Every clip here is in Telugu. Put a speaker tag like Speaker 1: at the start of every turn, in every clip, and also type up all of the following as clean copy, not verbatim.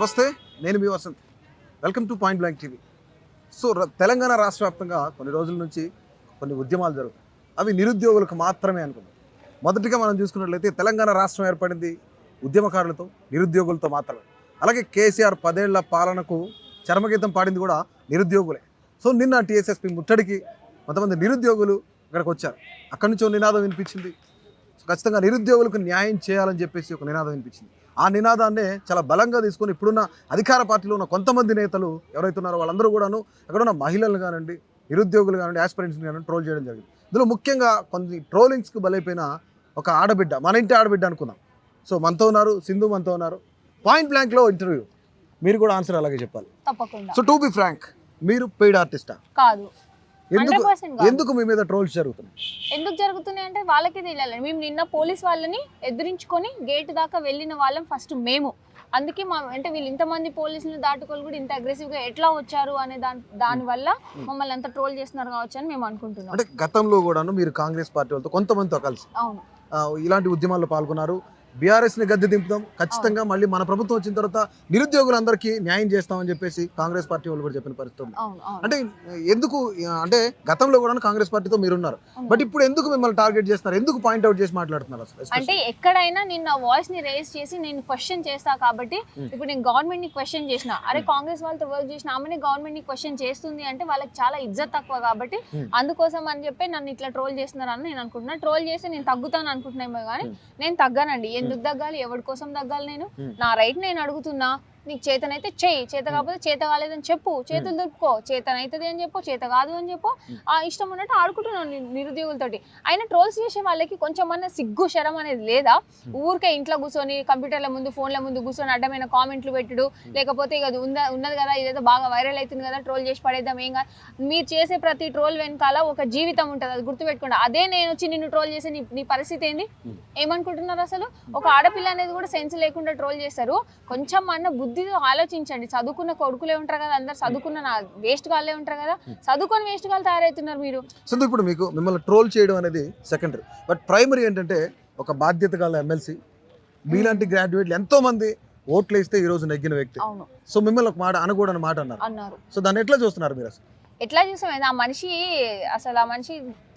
Speaker 1: నమస్తే, నేను మీ Vasanth. Welcome to point blank TV. So Telangana రాష్ట్ర వ్యాప్తంగా కొన్ని రోజుల నుంచి కొన్ని ఉద్యమాలు జరుగుతాయి. అవి నిరుద్యోగులకు మాత్రమే అనుకుంటాం. మొదటిగా మనం చూసుకున్నట్లయితే తెలంగాణ రాష్ట్రం ఏర్పడింది ఉద్యమకారులతో, నిరుద్యోగులతో మాత్రమే. అలాగే కేసీఆర్ 10 ఏళ్ల పాలనకు చరమగీతం పాడింది కూడా నిరుద్యోగులే. సో నిన్న టీఎస్ఎస్పీ ముట్టడికి కొంతమంది నిరుద్యోగులు ఇక్కడికి వచ్చారు. అక్కడి నుంచి ఒక నినాదం వినిపించింది. ఖచ్చితంగా నిరుద్యోగులకు న్యాయం చేయాలని చెప్పేసి ఒక నినాదం వినిపించింది. ఆ నినాదాన్నే చాలా బలంగా తీసుకొని ఇప్పుడున్న అధికార పార్టీలో ఉన్న కొంతమంది నేతలు ఎవరైతే ఉన్నారో వాళ్ళందరూ కూడాను ఎక్కడున్న మహిళలు కానివ్వండి, నిరుద్యోగులు కానివ్వండి, యాస్పిరెంట్స్ కానివ్వండి ట్రోల్ చేయడం జరిగింది. ఇందులో ముఖ్యంగా కొన్ని ట్రోలింగ్స్కి బలైపోయిన ఒక ఆడబిడ్డ, మన ఇంటి ఆడబిడ్డ అనుకుందాం. సో మనతో ఉన్నారు సింధు, మనతో ఉన్నారు. పాయింట్ బ్లాంక్లో ఇంటర్వ్యూ, మీరు కూడా ఆన్సర్ అలాగే చెప్పాలి.
Speaker 2: తప్పకుండా.
Speaker 1: సో టు బి ఫ్రాంక్, మీరు పెయిడ్ ఆర్టిస్టా?
Speaker 2: కాదు.
Speaker 1: ఎందుకు మీ మీద ట్రోల్స్ జరుగుతున్నాయి?
Speaker 2: ఎందుకు జరుగుతున్నాయి అంటే వాళ్ళకే తెలియాలి. మేము నిన్న పోలీస్ వాళ్ళని ఎదిరించుకొని గేట్ దాకా వెళ్ళిన వాళ్ళం ఫస్ట్ మేము. అందుకే అంటే వీళ్ళు ఇంతమంది పోలీసులు దాటుకోలు కూడా ఇంత అగ్రెసివ్గా ఎట్లా వచ్చారు అనే దానివల్ల మమ్మల్ని అంత ట్రోల్ చేస్తున్నారు కావచ్చు అని మేము అనుకుంటున్నాం.
Speaker 1: అంటే గతంలో కూడాను మీరు కాంగ్రెస్ పార్టీ వాళ్ళతో కొంతమందితో కలిసి
Speaker 2: అవును
Speaker 1: ఇలాంటి ఉద్యమాల్లో పాల్గొన్నారు. బీఆర్ఎస్ని గద్దె దింపుదాం, ఖచ్చితంగా మళ్ళీ మన ప్రభుత్వం వచ్చిన తర్వాత నిరుద్యోగులందరికీ న్యాయం చేస్తామని చెప్పేసి కాంగ్రెస్ పార్టీ వాళ్ళు కూడా చెప్పిన పరిస్థితి ఉంది. అంటే ఎందుకు, అంటే గతంలో కూడా కాంగ్రెస్ పార్టీతో మీరున్నారు, బట్ ఇప్పుడు ఎందుకు మిమ్మల్ని టార్గెట్ చేస్తున్నారు? ఎందుకు పాయింట్అవుట్ చేసి మాట్లాడుతున్నారు?
Speaker 2: అంటే ఎక్కడైనా నిన్న వాయిస్ ని రేస్ చేసి నేను క్వశ్చన్ చేస్తా కాబట్టి ఇప్పుడు నేను గవర్నమెంట్ ని క్వశ్చన్ చేసిన, అరే కాంగ్రెస్ వాళ్ళతో వర్క్ చేసిన ఆమెనే గవర్నమెంట్ ని క్వశ్చన్ చేస్తుంది అంటే వాళ్ళకి చాలా ఇజ్జత్ తక్కువ కాబట్టి అందుకోసం అని చెప్పి నన్ను ఇట్లా ట్రోల్ చేస్తున్నారు అని నేను అనుకుంటున్నా. ట్రోల్ చేసి నేను తగ్గుతాను అనుకుంటున్నామో కానీ నేను తగ్గానండి. ఎందుకు తగ్గాలి? ఎవరి కోసం తగ్గాలి? నేను నా రైట్ నేను అడుగుతున్నా. నీకు చేతనైతే చెయ్యి, చేత కాకపోతే చేత కాలేదని చెప్పు, చేతులు దులుపుకో. చేతనైతుంది అని చెప్పు, చేత కాదు అని చెప్పు. ఆ ఇష్టం ఉన్నట్టు ఆడుకుంటున్నాను నిరుద్యోగులతోటి. అయినా ట్రోల్స్ చేసే వాళ్ళకి కొంచెం అన్న సిగ్గు శరం అనేది లేదా? ఊరికే ఇంట్లో కూర్చొని కంప్యూటర్ల ముందు ఫోన్ల ముందు కూర్చొని అడ్డమైన కామెంట్లు పెట్టుడు, లేకపోతే ఇక ఉన్నది కదా ఇదేదో బాగా వైరల్ అవుతుంది కదా ట్రోల్ చేసి పడేద్దాం. ఏం కాదు. మీరు చేసే ప్రతి ట్రోల్ వెనకాల ఒక జీవితం ఉంటుంది, అది గుర్తుపెట్టుకోండి. అదే నేను వచ్చి నిన్ను ట్రోల్ చేసే నీ పరిస్థితి ఏంది? ఏమనుకుంటున్నారు అసలు? ఒక ఆడపిల్ల అనేది కూడా సెన్స్ లేకుండా ట్రోల్ చేస్తారు. కొంచెం అన్న బుద్ధితో ఆలోచించండి. చదువుకున్న కొడుకులే ఉంటారు కదా, అందరు చదువుకున్న వేస్ట్ వాళ్ళే ఉంటారు కదా, చదువుకొని వేస్ట్ వాళ్ళు తయారవుతున్నారు మీరు.
Speaker 1: సో ఇప్పుడు మిమ్మల్ని ట్రోల్ చేయడం అనేది సెకండరీ, బట్ ప్రైమరీ ఏంటంటే ఒక బాధ్యత గల ఎమ్మెల్సీ మీలాంటి గ్రాడ్యుయేట్లు ఎంతో మంది ఓట్లు వేస్తే ఈ రోజు నెగ్గిన వ్యక్తి. సో మిమ్మల్ని ఒక మాట అనకూడని మాట అన్నారు. సో దాన్ని ఎట్లా చూస్తున్నారు మీరు? అసలు
Speaker 2: ఎట్లా చూసాం?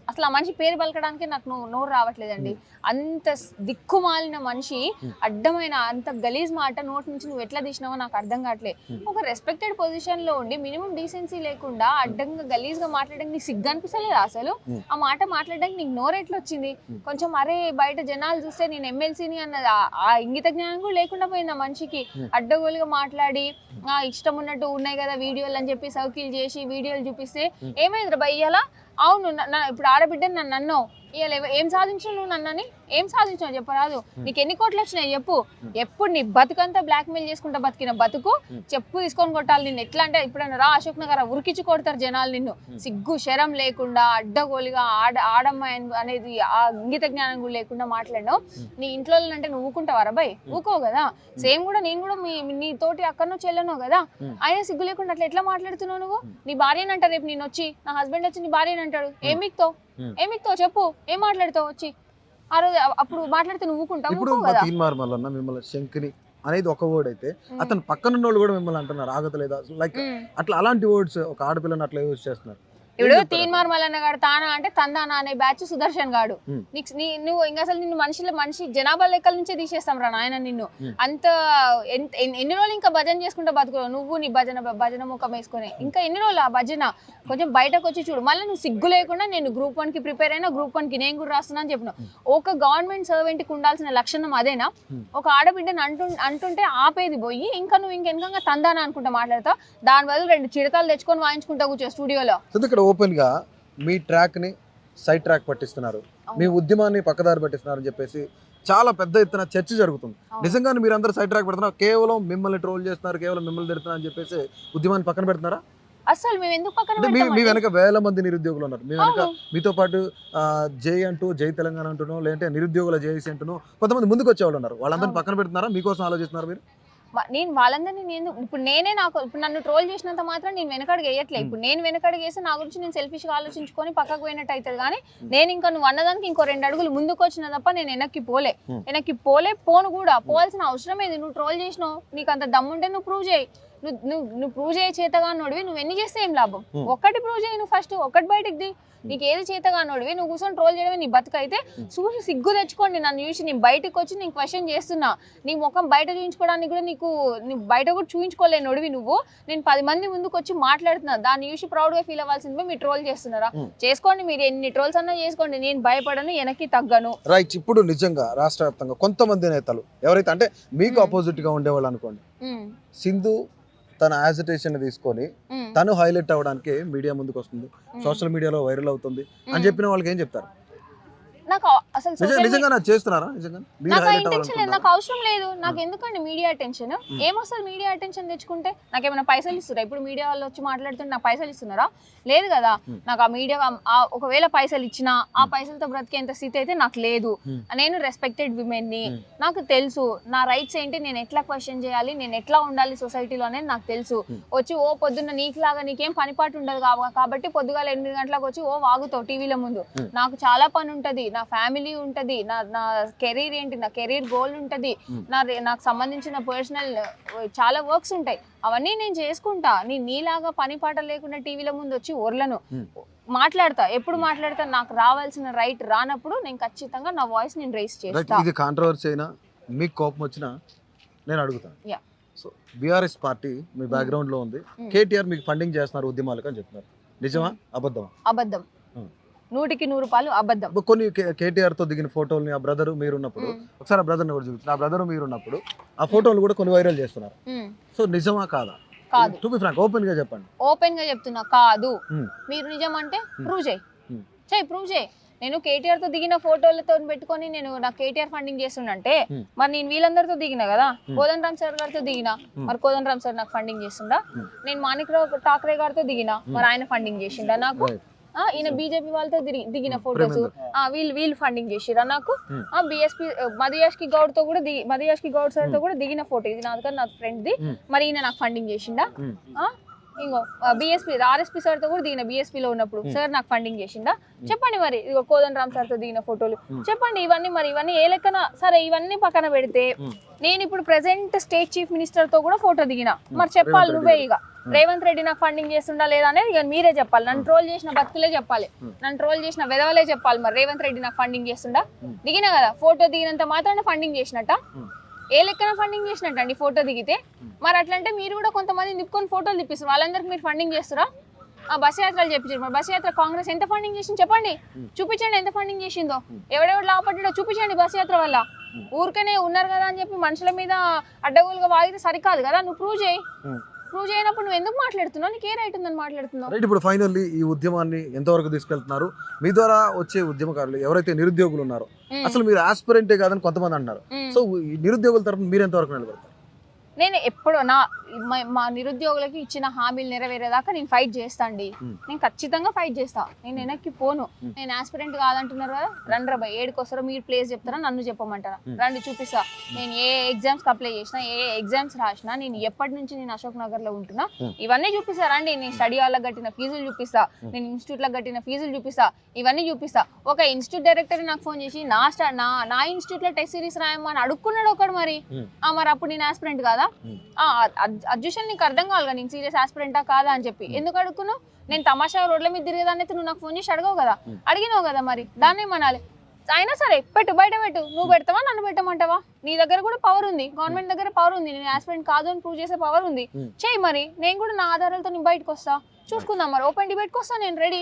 Speaker 2: అసలు ఆ మనిషి పేరు పలకడానికి నాకు నోరు రావట్లేదండి. అంత దిక్కుమాలిన మనిషి, అడ్డమైన అంత గలీజ్ మాట నోటి నుంచి నువ్వు ఎట్లా తీసినావో నాకు అర్థం కావట్లేదు. ఒక రెస్పెక్టెడ్ పొజిషన్ లో ఉండి మినిమం డీసెన్సీ లేకుండా అడ్డంగా గలీజ్గా మాట్లాడడానికి నీకు సిగ్గు అనిపిస్తలేదు అసలు? ఆ మాట మాట్లాడడానికి నీకు నోరు ఎట్లా వచ్చింది? కొంచెం అరే బయట జనాలు చూస్తే నేను ఎమ్మెల్సీని అన్నది ఆ ఇంగిత జ్ఞానం కూడా లేకుండా పోయింది ఆ మనిషికి. అడ్డగోలుగా మాట్లాడి ఇష్టం ఉన్నట్టు ఉన్నాయి కదా వీడియోలు అని చెప్పి సర్కిల్ చేసి వీడియోలు చూపిస్తే ఏమైంది భయ్యాలా? అవును ఇప్పుడు ఆడబిడ్డ నన్ను అన్నావు, ఇవాళ ఏం సాధించావు నువ్వు? నన్నని ఏం సాధించావు చెప్పరాదు? నీకు ఎన్ని కోట్లు వచ్చినాయి చెప్పు? ఎప్పుడు నీ బతుకంతా బ్లాక్ మెయిల్ చేసుకుంటా బతికిన బతుకు చెప్పు తీసుకొని కొట్టాలి నిన్ను. ఎట్లా అంటే ఇప్పుడు రా అశోక్ నగర్ ఉరికించి కొడతారు జనాలు నిన్ను. సిగ్గు శరం లేకుండా అడ్డగోలుగా ఆడమ్మాయి అనేది ఆ ఇంగిత జ్ఞానం కూడా లేకుండా మాట్లాడినావు. నీ ఇంట్లో అంటే నువ్వు ఊకుంటావారా భయ్? ఊకోవు కదా. సేమ్ కూడా నేను కూడా నీ తోటి అక్కడనో చెల్లనో కదా, అయినా సిగ్గు లేకుండా అట్లా ఎట్లా మాట్లాడుతున్నావు నువ్వు? నీ భార్యని అంటారు రేపు నేను వచ్చి, నా హస్బెండ్ వచ్చి నీ భార్యని అంటాడు, ఏమిక్తో చెప్పు, ఏం మాట్లాడుతావు వచ్చి? ఆ రోజు అప్పుడు మాట్లాడితే నువ్వు ఊకుంటావు?
Speaker 1: మిమ్మల్ని శంకిని అనేది ఒక వర్డ్ అయితే అతను పక్కన వాళ్ళు కూడా మిమ్మల్ని అంటున్నారు ఆగతలేదా, లైక్ అట్లా అలాంటి వర్డ్స్ ఒక ఆడపిల్లని అట్లా యూజ్ చేస్తున్నారు.
Speaker 2: ఇప్పుడు తీన్మార్ మల్లన్న గాడు తానా అంటే తందానా అనే బ్యాచ్ సుదర్శన్ గాడు. నువ్వు ఇంకా అసలు నిన్ను మనిషి జనాభా లెక్కల నుంచే తీసేస్తాం రా నాయన నిన్ను. అంత ఎన్ని రోజులు ఇంకా భజన చేసుకుంటా బతుకు నువ్వు, నీ భజన ముఖం వేసుకొని ఇంకా ఎన్ని రోజులు ఆ భజన? కొంచెం బయటకు వచ్చి చూడు. మళ్ళీ నువ్వు సిగ్గు లేకుండా నేను గ్రూప్ 1కి ప్రిపేర్ అయినా, గ్రూప్ 1కి నేను కూడా రాస్తున్నా అని చెప్పిన. ఒక గవర్నమెంట్ సర్వెంట్కి ఉండాల్సిన లక్షణం అదేనా? ఒక ఆడబిడ్డని అంటుంటే ఆపేది పోయి ఇంకా నువ్వు ఇంకెనకంగా తందానా అనుకుంటా మాట్లాడతావు. దాని బదులు 2 చిడతలు తెచ్చుకొని వాయించుకుంటా కూర్చో స్టూడియోలో.
Speaker 1: ఓపెన్ గా మీ ట్రాక్ ని సైడ్ ట్రాక్ పట్టిస్తున్నారు, మీ ఉద్యమాన్ని పక్కదారి పట్టిస్తున్నారు అని చెప్పేసి చాలా పెద్ద ఎత్తున చర్చ జరుగుతుంది. నిజంగానే మీరు అందరూ సైడ్ ట్రాక్ పెడుతున్నారు, కేవలం మిమ్మల్ని ట్రోల్ చేస్తున్నారు, కేవలం మిమ్మల్ని తిడుతున్నారు అని చెప్పేసి ఉద్యమాన్ని పక్కన పెడుతున్నారా?
Speaker 2: అసలు మేము ఎందుకు పక్కన
Speaker 1: మీ వెనక వేల మంది నిరుద్యోగులు ఉన్నారు. మీ వెనక మీతో పాటు జై అంటూ జై తెలంగాణ అంటున్నాం, లేదంటే నిరుద్యోగుల జేఏసీ అంటున్నాం, కొంతమంది ముందుకు వచ్చేవాళ్ళు ఉన్నారు. వాళ్ళందరినీ పక్కన పెడుతున్నారా? మీకోసం ఆలోచిస్తున్నారు మీరు?
Speaker 2: నేను వాళ్ళందరినీ నేను ఇప్పుడు ఇప్పుడు నన్ను ట్రోల్ చేసినంత మాత్రం నేను వెనకడుగు వేయట్లే. ఇప్పుడు నేను వెనకడుగు వేసి నా గురించి నేను సెల్ఫిష్గా ఆలోచించుకొని పక్కకు పోయినట్టు అవుతుంది. కానీ నేను ఇంకా నువ్వు అన్నదానికి ఇంకో 2 అడుగులు ముందుకు వచ్చిన తప్ప నేను వెనక్కి పోలే పోను కూడా. పోవాల్సిన అవసరం ఏది? నువ్వు ట్రోల్ చేసినావు, నీకు అంత దమ్ముంటే నువ్వు ప్రూవ్ చేయి. నువ్వు ప్రూవ్ చేయ చేతగానోడివి, నువ్వు ఎన్ని చేస్తే ఏం లాభం? ఒక్కటి ప్రూవ్ చేయి, నువ్వు ఫస్ట్ ఒక్కటి బయటకు ది. నీకు ఏది చేతగానోడివి, నువ్వు కూర్చొని ట్రోల్ చేయడమే నీ బతుకైతే చూసి సిగ్గు తెచ్చుకోండి. నన్ను చూసి నేను బయటకు వచ్చి నేను క్వశ్చన్ చేస్తున్నా, నీ ముఖం బయట చూపించుకోవడానికి కూడా నీకు బయట కూడా చూపించుకోలేనోడివి నువ్వు. నేను 10 మంది ముందుకు వచ్చి మాట్లాడుతున్నా, దాన్ని చూసి ప్రౌడ్గా ఫీల్ అవ్వాల్సింది మీరు ట్రోల్ చేస్తున్నారా? చేసుకోండి, మీరు ఎన్ని ట్రోల్స్ అన్నా చేసుకోండి, నేను భయపడను, వెనక్కి తగ్గను.
Speaker 1: రైట్. ఇప్పుడు నిజంగా రాష్ట్ర వ్యాప్తంగా కొంతమంది నేతలు ఎవరైతే అంటే మీకు అపోజిట్ గా ఉండేవాళ్ళు అనుకోండి, సింధు తన యాజిటేషన్ తీసుకొని తను హైలైట్ అవ్వడానికి మీడియా ముందుకు వస్తుంది, సోషల్ మీడియాలో వైరల్ అవుతుంది అని చెప్పిన వాళ్ళకి ఏం చెప్తారు?
Speaker 2: నాకు అసలు
Speaker 1: నిజంగా నాకు చేస్తున్నారా? నిజంగా
Speaker 2: నాకు ఇంటెన్షన్ లేదు, నాకు అవసరం లేదు. నాకు ఎందుకండి మీడియా అటెన్షన్? ఏమొస్తుంది మీడియా అటెన్షన్ తెచ్చుకుంటే? నాకు ఏమైనా పైసలు ఇస్తారా? ఇప్పుడు మీడియా వాళ్ళు వచ్చి మాట్లాడుతుంటే నాకు పైసలు ఇస్తున్నారా? లేదు కదా. నాకు ఆ మీడియా ఒకవేళ పైసలు ఇచ్చినా ఆ పైసలతో బ్రతికేంత స్థితి అయితే నాకు లేదు. నేను రెస్పెక్టెడ్ విమెన్ ని, నాకు తెలుసు నా రైట్స్ ఏంటి, నేను ఎట్లా క్వశ్చన్ చేయాలి, నేను ఎట్లా ఉండాలి సొసైటీలో అనేది నాకు తెలుసు. వచ్చి పొద్దున్న నీకులాగా నీకేం పనిపాటు ఉండదు కాబట్టి పొద్దుగాల 8 గంటలకు వచ్చి వాగుతావు టీవీల ముందు. నాకు చాలా పని ఉంటది, నా ఫ్యామిలీ ఉంటది, నా కెరీర్ ఏంటి, నా కెరీర్ గోల్ ఉంటది, నాకు సంబంధించిన పర్సనల్ చాలా వర్క్స్ ఉంటాయి, అవన్నీ నేను చేసుకుంటా. నీలాగా పని పాట లేకుండా టీవీల ముందు వచ్చి ఒర్లను మాట్లాడతా. ఎప్పుడు మాట్లాడతా? నాకు రావాల్సిన రైట్ రానప్పుడు నేను ఖచ్చితంగా నా వాయిస్ నేను రైజ్ చేస్తా.
Speaker 1: ఇది కాంట్రవర్సీ అయినా మీకు కోపం వచ్చినా నేను అడుగుతాను. సో బీఆర్ఎస్ పార్టీ మీ బ్యాక్గ్రౌండ్ లో ఉంది, కేటీఆర్ మీకు ఫండింగ్ చేస్తున్నారు ఉద్యమాలకు అని చెప్తున్నారు. నిజమా అబద్ధమా?
Speaker 2: అబద్ధం, 100కి 100 రూపాయలు అబద్ధం.
Speaker 1: కొన్ని కేటీఆర్ తో దిగిన ఫోటోల్ని ఆ బ్రదర్ మీరున్నప్పుడు, ఒకసారి ఆ బ్రదర్ కూడా చూపించిన, ఆ బ్రదర్ మీరున్నప్పుడు ఆ ఫోటోలు కూడా కొన్ని వైరల్ చేస్తున్నారు. సో నిజమా కాదా?
Speaker 2: కాదు.
Speaker 1: టు బి ఫ్రాంక్, ఓపెన్ గా చెప్పండి.
Speaker 2: ఓపెన్ గా చెప్తున్నా, కాదు. మీరు నిజం అంటే ప్రూవ్ చేయి, ప్రూవ్ చేయి. నేను కేటీఆర్ తో దిగిన ఫోటోలతో పెట్టుకొని నేను నాకు కేటీఆర్ ఫండింగ్ చేస్తుండే, మరి నేను వీళ్ళందరితో దిగిన కదా. కోదండరామ్ సార్ గారితో దిగిన, మరి కోదండరామ్ సార్ నాకు ఫండింగ్ చేస్తుండా? నేను మాణిక్రావు ఠాకరే గారితో దిగిన, మరి ఆయన ఫండింగ్ చేసిండా నాకు? ఈయన బీజేపీ వాళ్ళతో దిగిన ఫోటోస్ వీళ్ళు ఫండింగ్ చేసిరా నాకు? బిఎస్పీ మధుయాష్కి గౌడ్ తో కూడా మధుయాష్కి గౌడ్ సార్ తో కూడా దిగిన ఫోటో ఇది నాది కదా, నా ఫ్రెండ్ ది. మరి ఈయన నాకు ఫండింగ్ చేసిండా? ఇంకో బిఎస్పీ ఆర్ఎస్పీ సార్ తో కూడా దిగిన, బిఎస్పీలో ఉన్నప్పుడు సార్ నాకు ఫండింగ్ చేసిండా? చెప్పండి. మరి ఇగో కోదండరామ్ సార్ తో దిగిన ఫోటోలు చెప్పండి. ఇవన్నీ ఏ లెక్కన? సరే ఇవన్నీ పక్కన పెడితే నేను ఇప్పుడు ప్రెసెంట్ స్టేట్ చీఫ్ మినిస్టర్ తో కూడా ఫోటో దిగిన, మరి చెప్పాలి నువ్వే. ఇక రేవంత్ రెడ్డి నాకు ఫండింగ్ చేస్తుండా లేదా అనేది ఇక మీరే చెప్పాలి. నన్ను ట్రోల్ చేసిన బతుకులే చెప్పాలి, నన్ను ట్రోల్ చేసిన వెదవలే చెప్పాలి. మరి రేవంత్ రెడ్డి నాకు ఫండింగ్ చేస్తుండా? దిగిన కదా, ఫోటో దిగినంత మాత్రాన ఫండింగ్ చేసినట్ట? ఏ లెక్కన ఫండింగ్ చేసినట్టు అండి ఫోటో దిగితే? మరి అట్లంటే మీరు కూడా కొంతమంది తిప్పుకొని ఫోటోలు తిప్పిస్తారు, వాళ్ళందరికీ మీరు ఫండింగ్ చేస్తారా? బస్ యాత్రలు చెప్పించారు, మరి బస్ యాత్ర కాంగ్రెస్ ఎంత ఫండింగ్ చేసింది చెప్పండి, చూపించండి ఎంత ఫండింగ్ చేసిందో, ఎవడెవడు లాభపడ్డాడో చూపించండి బస్ యాత్ర వల్ల. ఊరికనే ఉన్నారు కదా అని చెప్పి మనుషుల మీద అడ్డగోలుగా వాగితే సరికాదు కదా. నువ్వు ప్రూవ్ చేయనప్పుడు నువ్వు ఎందుకు మాట్లాడుతున్నావు? నీకు ఏ రైట్ ఉందని మాట్లాడుతున్నావు?
Speaker 1: ఇప్పుడు ఫైనల్లీ ఈ ఉద్యమాన్ని ఎంతవరకు తీసుకెళ్తున్నారు? మీ ద్వారా వచ్చే ఉద్యమకారులు ఎవరైతే నిరుద్యోగులు ఉన్నారో, అసలు మీరు ఆస్పిరెంటే కాదని కొంతమంది అంటున్నారు. సో ఈ నిరుద్యోగుల తరఫున మీరు ఎంతవరకు నిలబడతారు?
Speaker 2: నేను ఎప్పుడు మా నిరుద్యోగులకి ఇచ్చిన హామీలు నెరవేరేదాకా నేను ఫైట్ చేస్తా అండి. నేను ఖచ్చితంగా ఫైట్ చేస్తా, నేను వెనక్కి పోను. నేను ఆస్పిరెంట్ కాదంటున్నారు కదా, రండి రా భయ్, ఏడుకి వస్తారో మీరు ప్లేస్ చెప్తారా, నన్ను చెప్పమంటారా? రండి చూపిస్తా. నేను ఏ ఎగ్జామ్స్కి అప్లై చేసినా, ఏ ఎగ్జామ్స్ రాసినా, నేను ఎప్పటి నుంచి నేను అశోక్ నగర్ లో ఉంటున్నా, ఇవన్నీ చూపిస్తా. రండి, నేను స్టడీ హాల్కి కట్టిన ఫీజులు చూపిస్తా, నేను ఇన్స్టిట్యూట్లకు కట్టిన ఫీజులు చూపిస్తా, ఇవన్నీ చూపిస్తా. ఒక ఇన్స్టిట్యూట్ డైరెక్టర్ నాకు ఫోన్ చేసి నా ఇన్స్టిట్యూట్ లో టెస్ట్ సిరీస్ రాయమని అడుక్కున్నాడు ఒకడు. మరి అప్పుడు నేను ఆస్పిరెంట్ కాదా? అడ్జుషన్ నీకు అర్థం కావాలి కదా, నేను సీరియస్ ఆస్పిరెంటా కాదా అని చెప్పి. ఎందుకు అడుక్కున్నావు? నేను తమాషా రోడ్ల మీద తిరిగేదాన్ని అయితే నువ్వు నాకు ఫోన్ చేసి అడగవు కదా, అడిగినావు కదా, మరి దాన్ని ఏమనాలి? అయినా సరే బయట పెట్టు, నువ్వు పెడతావా నన్ను పెట్టమంటావా? నీ దగ్గర కూడా పవర్ ఉంది, గవర్నమెంట్ దగ్గర పవర్ ఉంది, నేను ఆస్పిరెంట్ కాదు అని ప్రూవ్ చేసే పవర్ ఉంది, చేయి. మరి నేను కూడా నా ఆధారాలతో నేను బయటకు వస్తా, చూసుకుందాం. మరి ఓపెన్ డిబేట్కి వస్తా, నేను రెడీ.